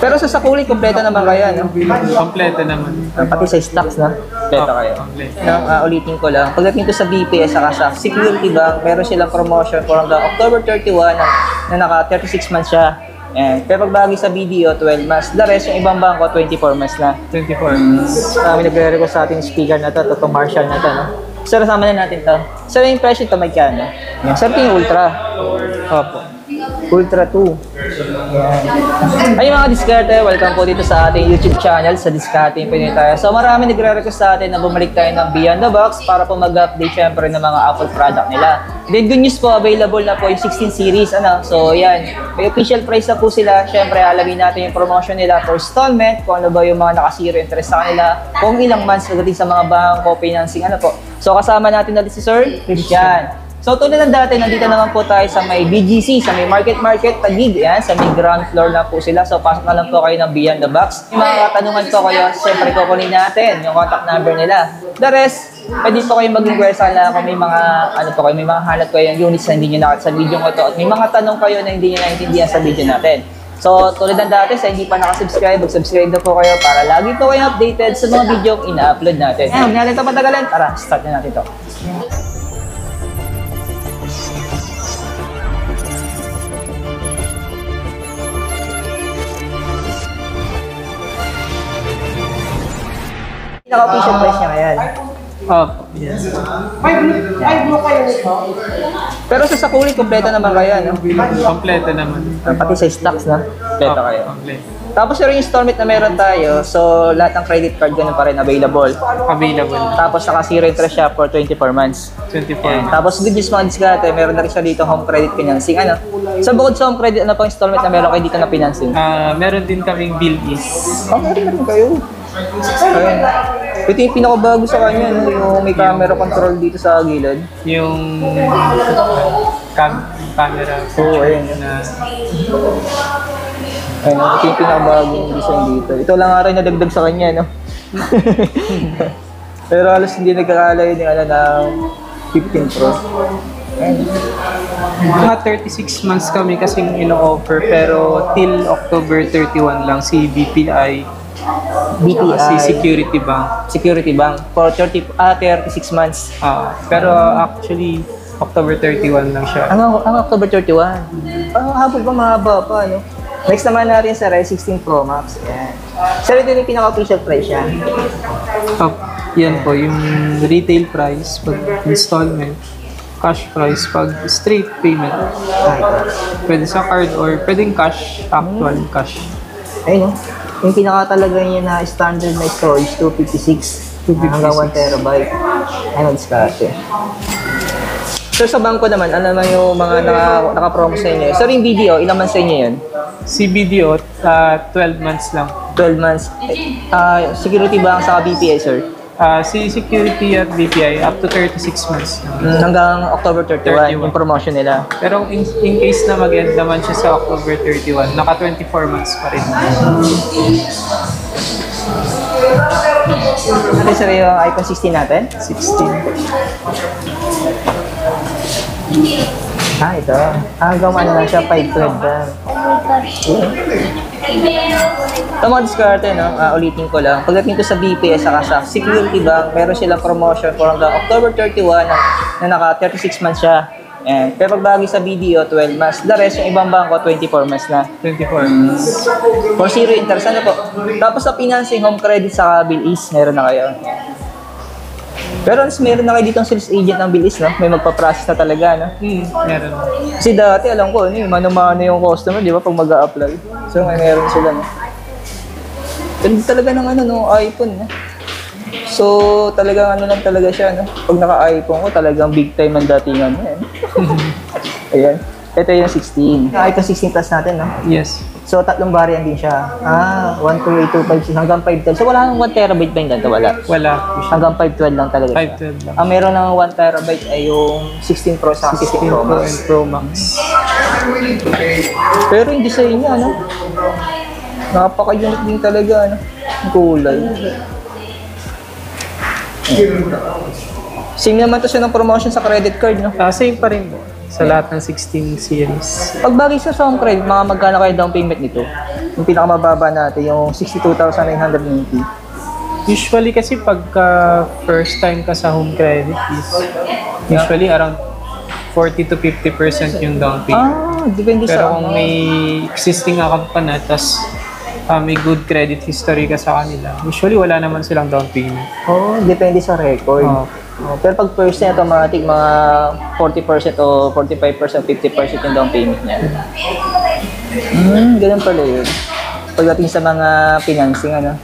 Pero sa kulay, kompleto naman kayo, no? Kompleto naman. Pati sa stocks, no? Kompleto kayo. Ulitin ko lang. Pagdating ko sa BPS saka sa Security Bank, meron silang promotion for hanggang October 31 na naka 36 months siya. And, pero pag bagay sa BDO, 12 months. The rest, yung ibang bangko, 24 months na. 24 months. May nagre-request sa ating speaker na to, itong Marshall na to, no? Sir, sama na natin to. Sir, yung presyo ito, may kano? Sir, ito yung Ultra. Opo. Ultra 2. Yan. Ay mga diskarte, welcome po dito sa ating YouTube channel sa Discarding Pinoy tayo. So marami nagre-request sa atin na bumalik tayo ng Beyond the Box para po mag-update syempre ng mga Apple product nila. Then good news po, available na po yung 16 series. So yan, may official price na po sila. Syempre alamin natin yung promotion nila for installment, kung ano ba yung mga naka-zero interest sa kanila, kung ilang months pagdating sa mga bangko, financing, ano po. So kasama natin na si Sir Christian. So tulad ng dati, nandito naman po tayo sa may BGC, sa may Market Taguig, yan, sa may ground floor na po sila. So pasok na lang po kayo ng Beyond the Box. Yung mga katanungan po kayo, siyempre kukunin natin yung contact number nila. The rest, pwede po kayo mag-inquire sana kung may mga, may mga halat kayo yung units na hindi nyo nakita sa video ko to. At may mga tanong kayo na hindi nyo naintindihan sa video natin. So, tulad ng dati, sa hindi pa nakasubscribe, mag-subscribe na po kayo para lagi po kayo updated sa mga video yung ina-upload natin. Huwag natin ito patagalan. Tara, start na natin ito. Naka-official price niya ngayon. Opo. Yes. May blue kayo nito? Pero sa kulay, kompleto naman kayo, no? Kompleto naman. Pati sa stocks, no? Kompleto kayo. Kompleto. Tapos yung installment na meron tayo, so lahat ng credit card ganun pa rin available. Available. Tapos naka-zero interest siya for 24 months. 24. Tapos good news mga diskarte, meron na rin siya dito home credit financing. Ano? Sa bukod sa home credit, ano pang installment na meron kayo dito na financing? Meron din kaming bill-is. Meron na rin kayo. Ayun. Ito yung pinakabago sa kanya, no? Yung may camera control dito sa gilid. Yung camera. Oo, ayun. Ayun, ito yung pinakabagong design dito. Ito lang nga rin nadagdag sa kanya, no? Pero halos hindi nagkakala yun yung ng 15 Pro. Ayun. Mga 36 months kami kasing ino-offer pero till October 31 lang si BPI. Si Security Bank. Security Bank for 36 months. Pero actually, October 31 lang siya. Ang October 31? Habol pa, mahaba pa, no? Next naman natin sa Rise 16 Pro Max. Yan. Sir, ito yung pinaka-official price yan. Yan po, yung retail price pag installment, cash price pag straight payment. Pwede sa card or pwedeng cash, actual cash. Ayun, no? Yung pinaka talaga niya na standard na storage, 256 hanggang 1 terabyte. Ayun, diskarte. So sa bangko naman, ano naman yung mga naka-promo sa inyo? Sir, yung video, ilang months sa inyo yun? Si BDO, 12 months lang. 12 months. Security Bank sa BPI, sir? Si Security at BPI, up to 36 months. Hanggang October 31, yung promotion nila. Pero in case na mag-end naman siya sa October 31, naka 24 months pa rin. Ito sir yung iPhone 16 natin? 16. Ito. Hanggang ano lang siya, 512 lang. Ito mga diskarte, no? Ulitin ko lang. Pagdating ko sa BPS saka sa Security Bank, meron silang promotion for hanggang October 31 na naka 36 months siya. And, pero pag bagay sa BDO, 12 months. The rest, yung ibang bangko, 24 months na. 24 months. For zero interest, ano po? Tapos sa financing, home credit sa bill-is, meron na kayo. Pero meron na kayo ditong sales agent ng bilis, no? May magpa-process na talaga, no? Meron. Kasi dati, alam ko, mano-mano yung customer, di ba, pag mag-a-apply. So, meron sila, no? Ganda talaga ng iPhone, no? So, talagang lang talaga siya, no? Pag naka-iPhone ko, talagang big time ang datingan mo, Ayan. Ito yung 16. iPhone 16 Plus natin, no? Yes. So, tatlong variant din siya. 12825 hanggang 512. So, wala nang 1 terabyte ba yung ganito? Wala. Wala. Hanggang 512 lang talaga siya. 512 lang. Ang meron ng 1 terabyte ay yung 16 Pro sa 16 Pro Max. and Pro Max. Pero yung design niya, ano? Napaka-unique din talaga, ano? Ang kulay. Same naman to siya ng promotion sa credit card, no? Same pa rin po. sa lahat ng 16 series. Pag bagay sa home credit, mga magkano kayo down payment nito? Yung pinakamababa natin, yung 62,980. Usually kasi pagka first time ka sa home credit is usually around 40 to 50% yung down payment. Ah, depende Pero sa kung may existing account ka na, tas may good credit history ka sa kanila, usually wala naman silang down payment. Oh, depende sa record. Oh. Oh, pero pag first time automatic, mga 40% o 45%, 50% yung down payment niya. Ganun pala yun. Pagdating sa mga financing, ano.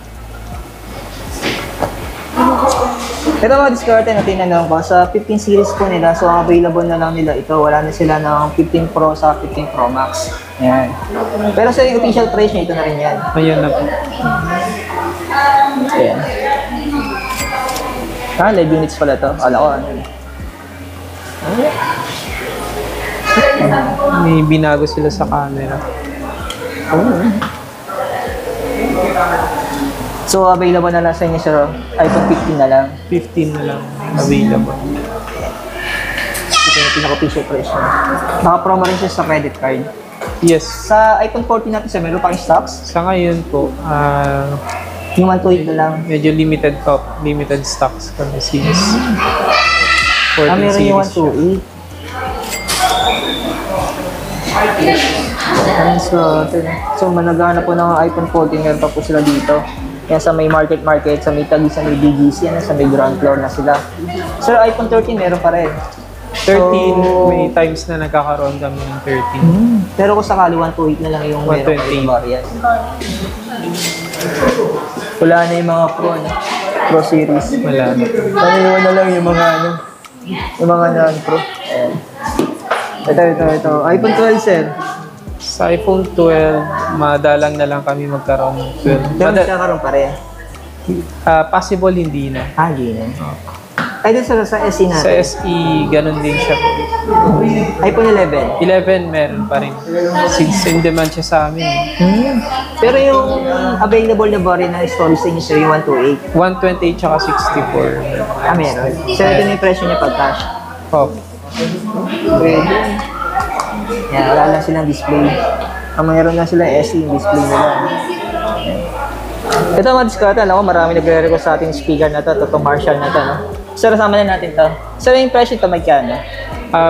Ito mga diskarte na tinanong ko, sa 15 series po nila, so available na lang nila ito. Wala na sila ng 15 Pro sa 15 Pro Max. Yan. Pero sa yung official price niya, ito na rin yan. Ayan na po. Ayan. Ah, live units pala to. Ala ko, ano. May binago sila sa camera. So, available na lang sa inyo sa iPhone 15 na lang. 15 na lang available. Ito yung pinaka-official price niya. Naka-promo rin siya sa credit card. Yes. Sa iPhone 14 natin sa meron pang stocks. Sa ngayon po, Yung 128 na lang. medyo limited stocks kami series. 14 Meron yung series. 128. So, managana po ng iPhone 14, meron pa po sila dito. Yan sa may market, sa may Taguig, sa may BGC, yan, sa may ground floor na sila. Sir, iPhone 13 meron pa rin. 13, So, may times na nagkakaroon kami ng 13. Pero kung sakali 128 na lang yung meron 128. kayong variant. Wala na yung mga Pro, no? Pro series. Wala na. Paniwan na lang yung mga yung mga non-Pro. Ayan. Ito. iPhone 12, sir. Sa iPhone 12, madalang na lang kami magkaroon ng 12. Pero magkakaroon pa rin. Possible hindi na. Hindi na. Ay, dun sa SE natin. Sa SE, ganun din siya. iPhone 11. 11 meron pa rin. Since in demand siya sa amin. Pero yung available na variant na storage sa inyo, sir, yung 128. 128 tsaka 64. Meron. Sir, ito na yung presyo niya pag cash. Oh. Pwede. Yan, wala lang silang display. Ang mayroon lang sila SE yung display nila. Ito mga diskarte, alam ko marami nagre-request sa ating speaker na to, itong Marshall na to, no? Sir, kasama na natin to. Sir, yung presyo ito magkano?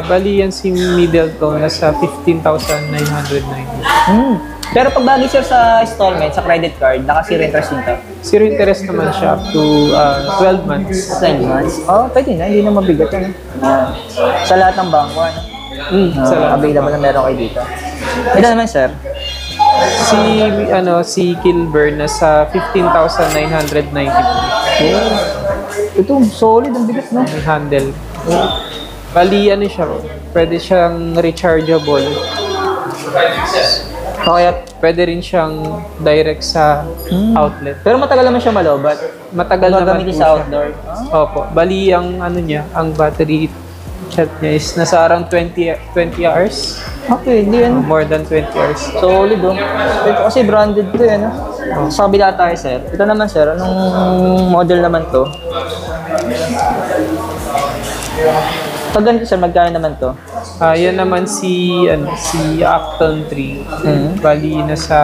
Bali yan si middle ko, nasa 15,990. Pero pag bagay sir sa installment, sa credit card, naka-zero interest nito. Zero interest naman siya up to 12 months. 9 months? Oh, pwede na, hindi na mabigat yan. Sa lahat ng bangko, ano? Available na meron kayo dito. Ito naman sir. Si Kilburn nasa 15,990 po. Ito, solid, ang bigat, no? Ang handle. Bali siya, pwede siyang rechargeable. Kaya, Pwede rin siyang direct sa outlet. pero matagal naman siya malobat. Matagal naman po Gagamitin siya. sa outdoor. Opo. Bali, ang battery chat niya is nasa around 20 hours. Okay, hindi yan. More than 20 hours. Solid, oh. Ito kasi branded to, eh, no? Sa kabila tayo, sir. Ito naman, sir. Anong model naman to? Pag ganito, sir, magkano naman to? Yan naman si Acton 3. Bali, nasa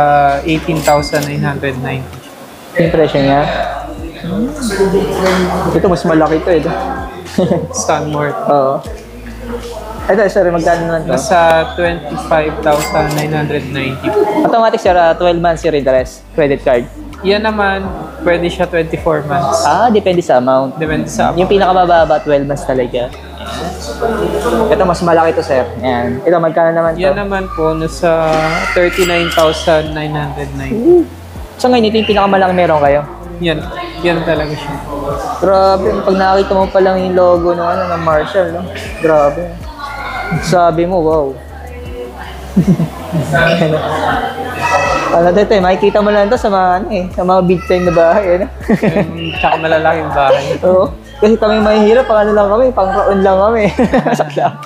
18,990. Yung presyo niya? Ito, mas malaki to, eh. Stanmore. Oo. Ito, sir, magkano naman to? Nasa 25,990. Automatic, sir, 12 months yung interest, credit card. Yan naman, pwede siya 24 months. Depende sa amount. Depende sa Yung pinakamababa, 12 months talaga. Ito, mas malaki to, sir. Yan. Ito, magkano naman to? Yan naman po, nasa 39,990. So ngayon, ito yung pinakamalaki meron kayo? Yan talaga siya. Grabe, pag nakita mo pa lang yung logo ng Marshall, no? Grabe. Sabi mo, wow. Dito, makikita mo lang ito sa mga, sa mga big time na bahay, ano? Tsaka malalaking bahay. Oo. Kasi kami mahihirap, lang kami, pang-raon lang kami. Sakla.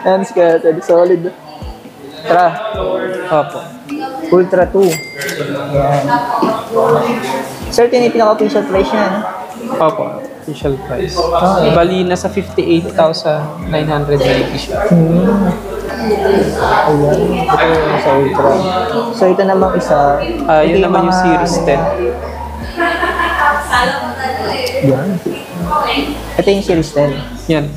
And scattered, solid. Tara. Opo. Ultra 2. Yan. Certain yung pinaka-official price niya, no? Opo. official price. Bali, nasa 58,990 siya. Ayan. Ito yung sa Ultra. So, ito namang isa. Yun ito naman yung mga- Series 10. Yan. Ito yung Series 10. Yan.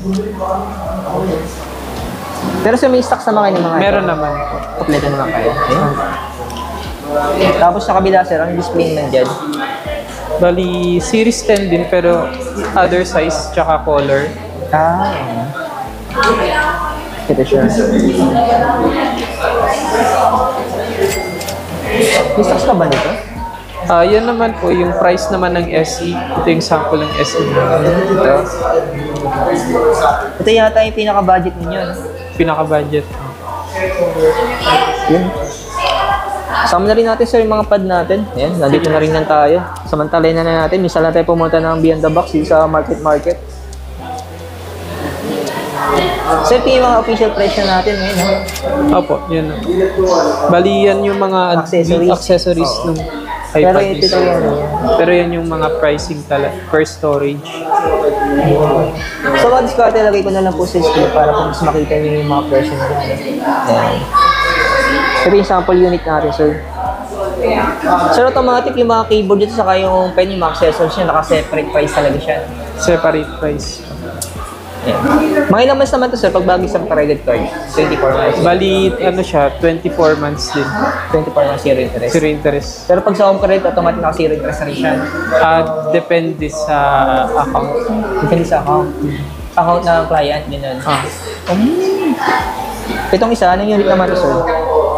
Pero sa may stocks naman kayo ng mga Meron ito. naman. Kompleto naman kayo. Ayan. Tapos sa kabila, sir, ang display naman dyan. Bali, Series 10 din pero other size tsaka color. Ayan. Ito siya. May stocks ka ba nito? Yan naman po, yung price naman ng SE. Ito yung sample ng SE. Ito. Ito yata yung pinaka-budget ninyo. No? Pinaka-budget. Yun. Sama na rin natin sir yung mga pad natin. Ayan, nandito na rin lang tayo. Samantalay na natin. Minsan lang tayo pumunta ng Beyond the Box dito sa Market. Sir, ito yung mga official price na natin ngayon. Ha? Opo, yan. Bali, yan yung mga accessories ng Pero iPad. ito yan. Pero yan yung mga pricing talaga per storage. So, mga discard lagay ko na lang po sa screen para kung mas makita niyo yung mga version na rin. Ayan. Ito yung sample unit natin, sir. Sir, automatic yung mga keyboard dito saka yung pen, yung mga accessories niya, naka-separate price talaga siya. Separate price. Ayan. Mga ilang months naman to sir, pag bagay sa credit card? 24 months. Bali, ano siya, 24 months din. 24 months zero interest. Zero interest. Pero pag sa home credit, automatic naka-zero interest na rin siya. Depende sa account. Depende sa account. Account ng client, ganun. Itong isa, anong unit naman to sir?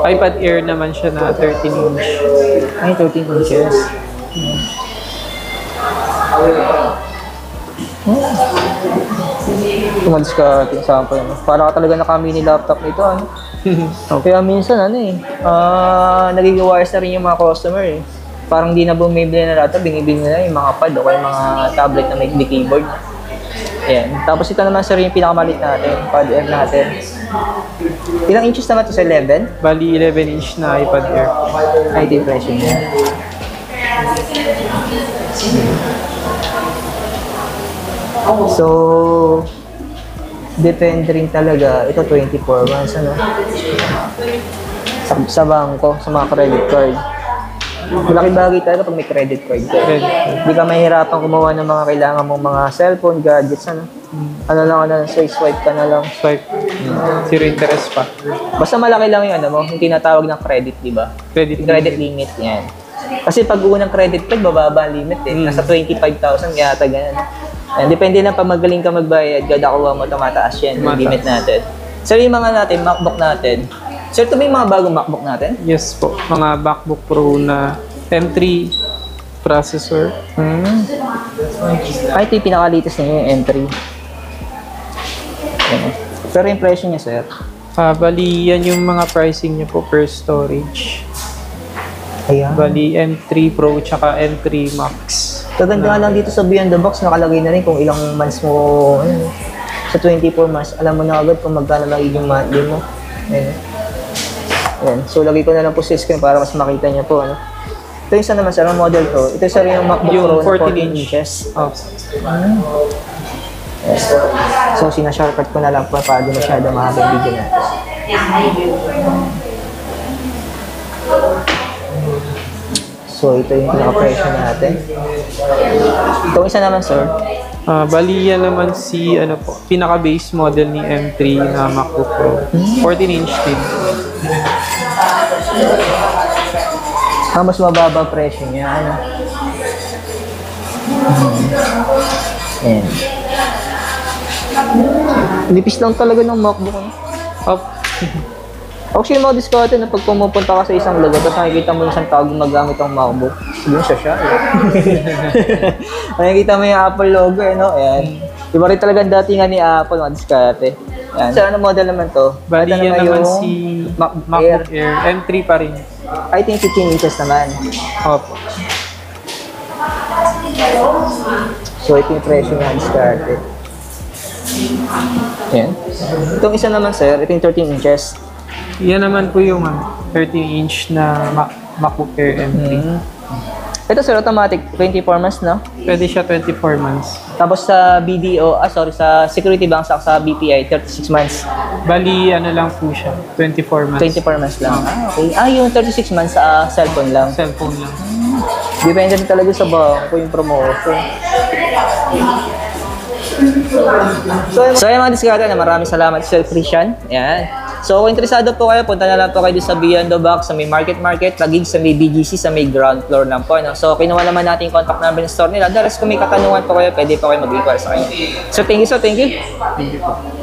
iPad Air naman siya na 13 inch. Ay, 13 inches. Tumalis ka ating sample. No? Para ka talaga naka-mini laptop nito. Ano? Kaya minsan, nagigawayas na rin yung mga customer. Eh. Parang di na bumibili na laptop, binibili na yung mga pad o kaya mga tablet na may keyboard. Ayan. Tapos ito naman sir yung pinakamalit natin, pad Air natin. Ilang inches naman ito sa 11? Bali, 11 inch na iPad Air. Ay, ito yung presyo niya. So, depende rin talaga. Ito 24 months, ano? Sa bangko, sa mga credit card. Malaking bagay talaga pag may credit card ka. Hindi ka mahirapan gumawa ng mga kailangan mong mga cellphone, gadgets, ano? Ano lang, swipe ka na lang. Swipe. Zero interest pa. Basta malaki lang yung ano mo, yung tinatawag ng credit, di ba? Credit limit, yan. Kasi pag unang credit card, bababa ang limit eh. Nasa 25,000 yata ganun. Ayan, depende na pag magaling ka magbayad, kada kuha mo, tumataas yan, yung limit natin. So yung mga natin, MacBook natin. Sir, ito may mga bagong MacBook natin? Yes po. Mga MacBook Pro na M3 processor. Ay, ito yung pinaka-latest niya, yung M3. Ayan. Pero yung presyo niya, sir? Bali, yan yung mga pricing niya po per storage. Ayan. Bali, M3 Pro tsaka M3 Max. Kaganda nga lang dito sa Beyond the Box, nakalagay na rin kung ilang months mo, sa 24 months, alam mo na agad kung magkano lang yung monthly mo. Ayan. Ayan. So, lagay ko na lang po sa screen para mas makita niyo po. Ano? Ito yung isa naman, sir, ang model to. Ito sir yung MacBook Yung Pro na 14 inches. Oh. Yes. So, sinashortcut ko na lang po para di masyado mahaba yung video natin. So, ito yung pinaka-presyo natin. Itong isa naman, sir. Bali, yan naman si, ano po, pinaka-base model ni M3 na MacBook Pro. 14 inch din. Mas mababa ang presyo niya. Ano? Ayan. Nipis lang talaga ng MacBook. Ano? Up. Actually, mga diskarte na pag pumupunta ka sa isang lugar, tapos nakikita mo yung isang tao gumagamit ang MacBook, yun siya. Nakikita mo yung Apple logo, no? Ayan. Iba rin talaga datingan ni Apple, mga diskarte. Ayan. So, ano model naman to? Bali, Ito yan naman yung si MacBook MacBook Air. M3 pa rin. I think 15 inches naman. Opo. So, ito yung presyo ng diskarte. Ayan. Itong isa naman, sir, ito yung 13 inches. Yan naman po yung 13 inch na MacBook Air M3. Ito, sir, automatic. 24 months, no? Pwede siya 24 months. Tapos sa BDO, sa Security Bank sa BPI, 36 months. Bali, ano lang po siya, 24 months. 24 months lang. Okay. Yung 36 months sa cellphone lang. Cellphone lang. Depende din talaga sa bangko yung promotion. So yung mga diskarte na maraming salamat Sir Christian. Ayan. So kung interesado po kayo, punta na lang po kayo sa Beyond the Box, sa may Market, Taguig, sa may BGC, sa may ground floor lang po. No? So kinuha naman natin yung contact number ng store nila. Dahil kung may katanungan po kayo, pwede po kayo mag-inquire sa kanya. So thank you. Thank you po.